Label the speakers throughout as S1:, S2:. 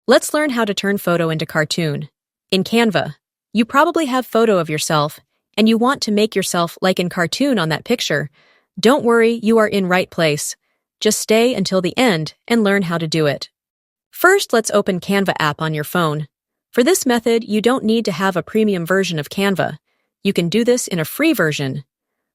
S1: Let's learn how to turn photo into cartoon. In Canva, you probably have photo of yourself, and you want to make yourself like in cartoon on that picture. Don't worry, you are in right place. Just stay until the end and learn how to do it. First, let's open Canva app on your phone. For this method, you don't need to have a premium version of Canva. You can do this in a free version.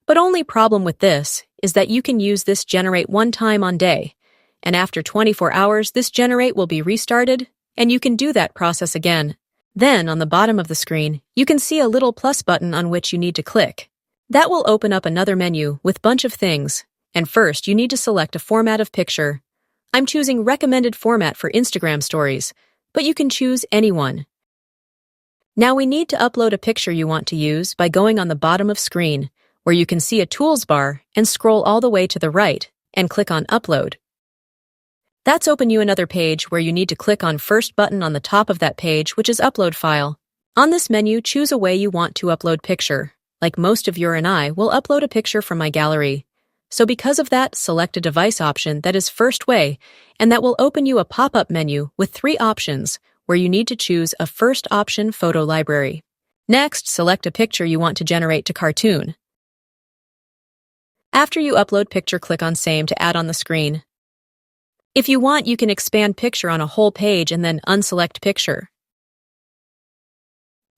S1: But only problem with this is that you can use this generate one time on day, and after 24 hours, this generate will be restarted, and you can do that process again. Then, on the bottom of the screen, you can see a little plus button on which you need to click. That will open up another menu with bunch of things, and first you need to select a format of picture. I'm choosing recommended format for Instagram stories, but you can choose any one. Now we need to upload a picture you want to use by going on the bottom of screen, where you can see a tools bar and scroll all the way to the right and click on Upload. That's open you another page where you need to click on first button on the top of that page, which is Upload File. On this menu, choose a way you want to upload picture. Like most of you and I will upload a picture from my gallery. So because of that, select a device option that is first way, and that will open you a pop-up menu with 3 options where you need to choose a first option photo library. Next, select a picture you want to generate to cartoon. After you upload picture, click on Same to add on the screen. If you want, you can expand picture on a whole page and then unselect picture.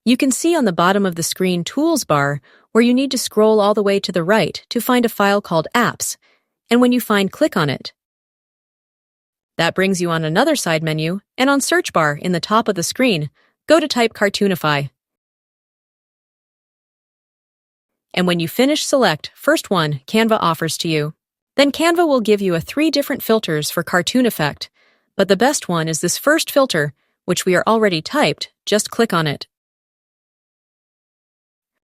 S1: You can see on the bottom of the screen Tools bar where you need to scroll all the way to the right to find a file called Apps, and when you find, click on it. That brings you on another side menu, and on search bar in the top of the screen, go to type Cartoonify. And when you finish, select first one Canva offers to you. Then Canva will give you 3 different filters for cartoon effect, but the best one is this first filter, which we are already typed. Just click on it.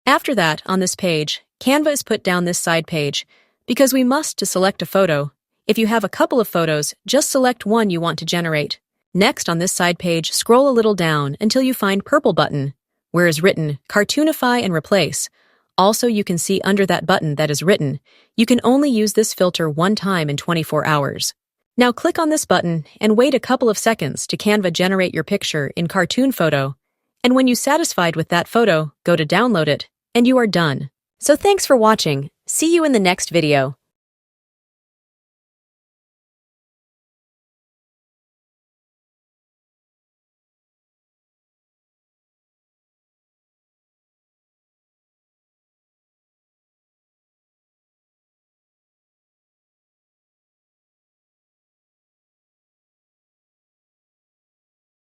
S1: After that, on this page, Canva is put down this side page, because we must to select a photo. If you have a couple of photos, just select one you want to generate. Next, on this side page, scroll a little down until you find purple button, where is written Cartoonify and Replace. Also, you can see under that button that is written, you can only use this filter one time in 24 hours. Now click on this button and wait a couple of seconds to Canva generate your picture in cartoon photo. And when you're satisfied with that photo, go to download it, and you are done. So thanks for watching. See you in the next video.